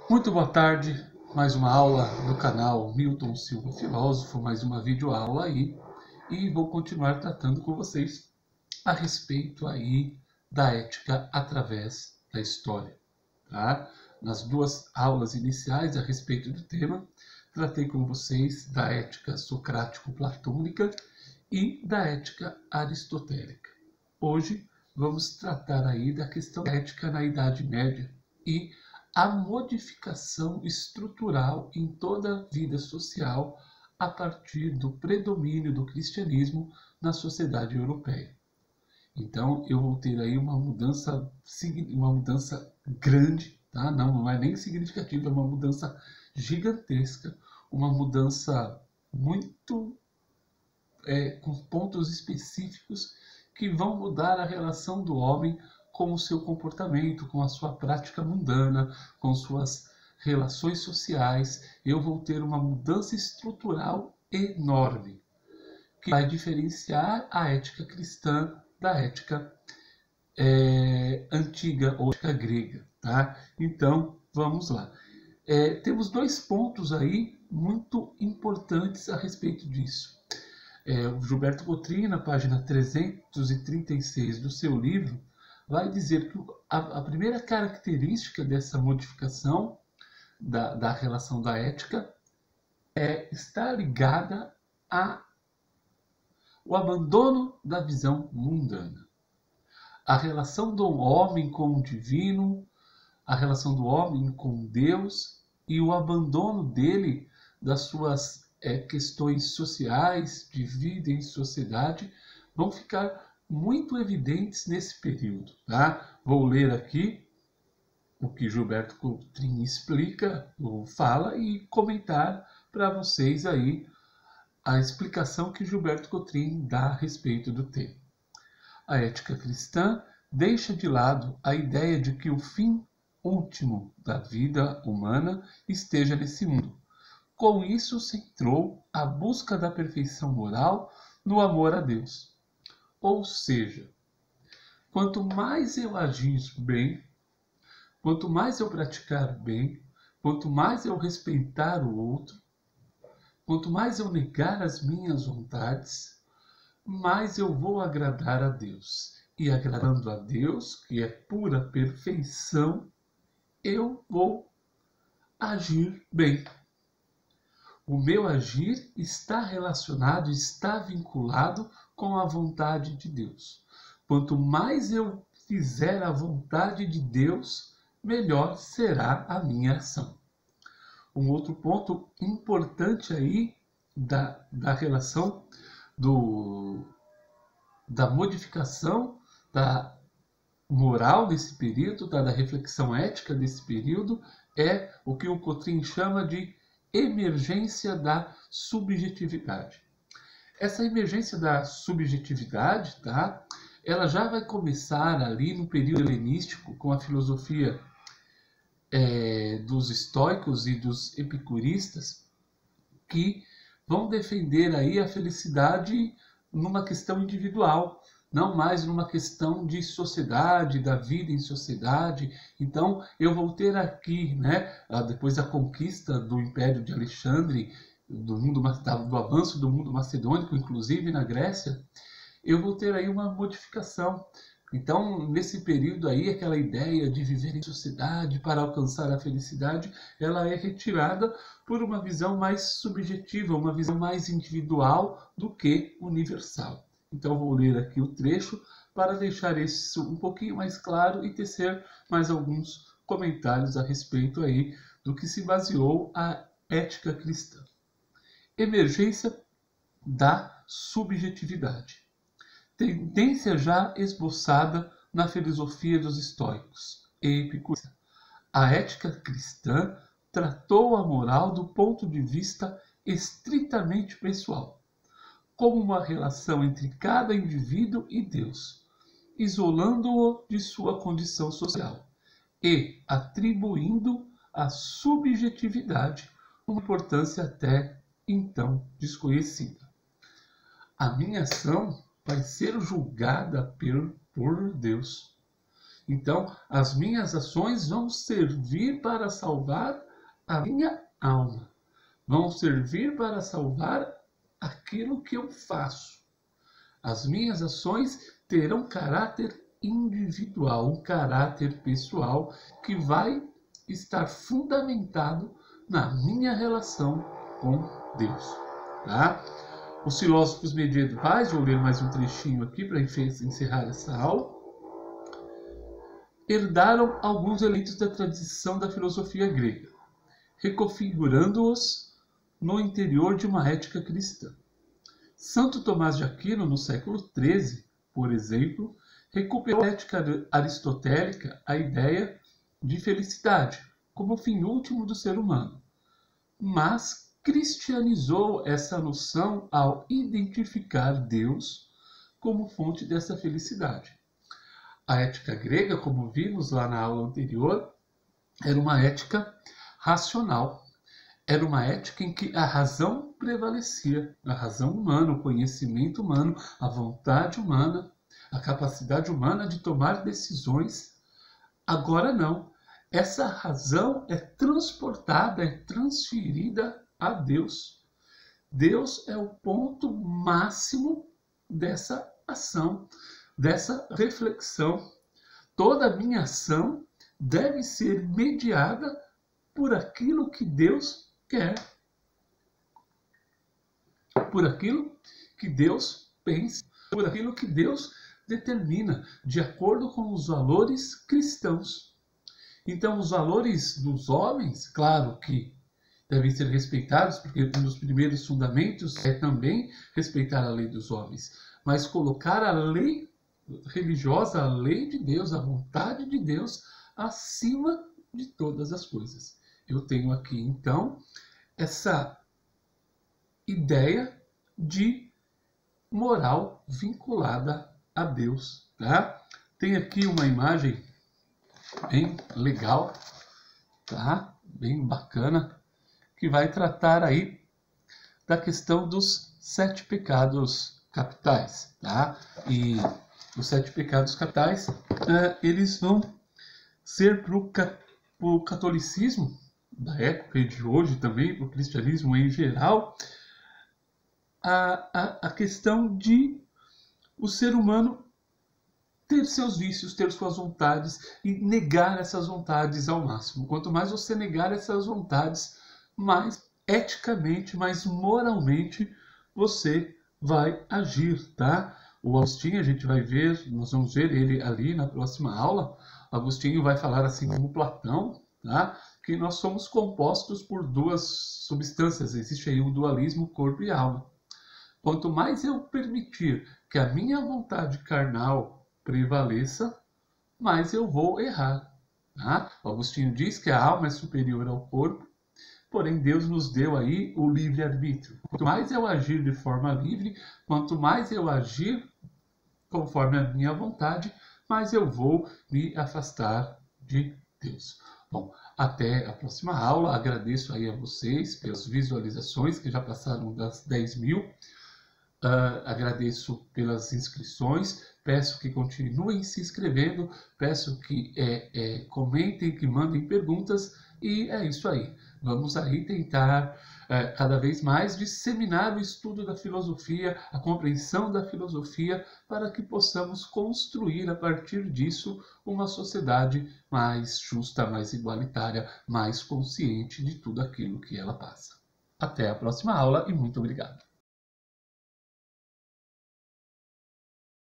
Muito boa tarde, mais uma aula do canal Milton Silva Filósofo, mais uma videoaula aí, e vou continuar tratando com vocês a respeito aí da ética através da história, tá? Nas duas aulas iniciais a respeito do tema, tratei com vocês da ética socrático-platônica e da ética aristotélica. Hoje vamos tratar aí da questão da ética na Idade Média e a modificação estrutural em toda a vida social a partir do predomínio do cristianismo na sociedade europeia. Então eu vou ter aí uma mudança grande, tá? Não é nem significativa, é uma mudança gigantesca, uma mudança muito com pontos específicos que vão mudar a relação do homem com o seu comportamento, com a sua prática mundana, com suas relações sociais. Eu vou ter uma mudança estrutural enorme, que vai diferenciar a ética cristã da ética antiga ou ética grega. Tá? Então, vamos lá. Temos dois pontos aí muito importantes a respeito disso. O Gilberto Cotrim, na página 336 do seu livro, vai dizer que a primeira característica dessa modificação da relação da ética está ligada ao abandono da visão mundana. A relação do homem com o divino, a relação do homem com Deus e o abandono dele das suas questões sociais, de vida em sociedade, vão ficar muito evidentes nesse período. Tá? Vou ler aqui o que Gilberto Cotrim explica, ou fala, e comentar para vocês aí a explicação que Gilberto Cotrim dá a respeito do tema. A ética cristã deixa de lado a ideia de que o fim último da vida humana esteja nesse mundo. Com isso, centrou a busca da perfeição moral no amor a Deus. Ou seja, quanto mais eu agir bem, quanto mais eu praticar bem, quanto mais eu respeitar o outro, quanto mais eu negar as minhas vontades, mais eu vou agradar a Deus. E agradando a Deus, que é pura perfeição, eu vou agir bem. O meu agir está relacionado, está vinculado com a vontade de Deus. Quanto mais eu fizer a vontade de Deus, melhor será a minha ação. Um outro ponto importante aí da relação da modificação da moral desse período, da reflexão ética desse período, é o que o Cotrim chama de emergência da subjetividade. Essa emergência da subjetividade, tá? Ela já vai começar ali no período helenístico com a filosofia dos estoicos e dos epicuristas, que vão defender aí a felicidade numa questão individual, não mais numa questão de sociedade, da vida em sociedade. Então, eu vou ter aqui, depois da conquista do Império de Alexandre, do avanço do mundo macedônico, inclusive na Grécia, eu vou ter aí uma modificação. Então, nesse período aí, aquela ideia de viver em sociedade para alcançar a felicidade, ela é retirada por uma visão mais subjetiva, uma visão mais individual do que universal. Então, vou ler aqui o trecho para deixar isso um pouquinho mais claro e tecer mais alguns comentários a respeito aí do que se baseou a ética cristã. Emergência da subjetividade. Tendência já esboçada na filosofia dos estoicos e epicuristas. A ética cristã tratou a moral do ponto de vista estritamente pessoal, como uma relação entre cada indivíduo e Deus, isolando-o de sua condição social e atribuindo à subjetividade uma importância até então desconhecida. A minha ação vai ser julgada por Deus. Então, as minhas ações vão servir para salvar a minha alma. Vão servir para salvar aquilo que eu faço. As minhas ações terão caráter individual, um caráter pessoal que vai estar fundamentado na minha relação com Deus. Tá? Os filósofos medievais, vou ler mais um trechinho aqui para encerrar essa aula, herdaram alguns elementos da tradição da filosofia grega, reconfigurando-os no interior de uma ética cristã. Santo Tomás de Aquino, no século XIII, por exemplo, recuperou a ética aristotélica a ideia de felicidade como fim último do ser humano, mas cristianizou essa noção ao identificar Deus como fonte dessa felicidade. A ética grega, como vimos lá na aula anterior, era uma ética racional. Era uma ética em que a razão prevalecia, a razão humana, o conhecimento humano, a vontade humana, a capacidade humana de tomar decisões. Agora não. Essa razão é transportada, é transferida a Deus. Deus é o ponto máximo dessa ação, dessa reflexão. Toda a minha ação deve ser mediada por aquilo que Deus quer, por aquilo que Deus pensa, por aquilo que Deus determina, de acordo com os valores cristãos. Então, os valores dos homens, claro que devem ser respeitados, porque um dos primeiros fundamentos é também respeitar a lei dos homens, mas colocar a lei religiosa, a lei de Deus, a vontade de Deus, acima de todas as coisas. Eu tenho aqui, então, essa ideia de moral vinculada a Deus. Tá? Tem aqui uma imagem bem legal, tá? Bem bacana, que vai tratar aí da questão dos 7 pecados capitais. Tá? E os 7 pecados capitais, eles vão ser para o catolicismo da época e de hoje também, para o cristianismo em geral, a questão de o ser humano ter seus vícios, ter suas vontades e negar essas vontades ao máximo. Quanto mais você negar essas vontades, mais eticamente, mais moralmente você vai agir, tá? O Agostinho, a gente vai ver, nós vamos ver ele ali na próxima aula. Agostinho vai falar assim como Platão, tá? Que nós somos compostos por 2 substâncias. Existe aí o dualismo corpo e alma. Quanto mais eu permitir que a minha vontade carnal prevaleça, mais eu vou errar. Tá? O Agostinho diz que a alma é superior ao corpo, porém Deus nos deu aí o livre-arbítrio. Quanto mais eu agir de forma livre, quanto mais eu agir conforme a minha vontade, mais eu vou me afastar de Deus. Bom, até a próxima aula. Agradeço aí a vocês pelas visualizações, que já passaram das 10.000. Agradeço pelas inscrições, peço que continuem se inscrevendo, peço que comentem, que mandem perguntas, e é isso aí. Vamos aí tentar cada vez mais disseminar o estudo da filosofia, a compreensão da filosofia, para que possamos construir a partir disso uma sociedade mais justa, mais igualitária, mais consciente de tudo aquilo que ela passa. Até a próxima aula e muito obrigado.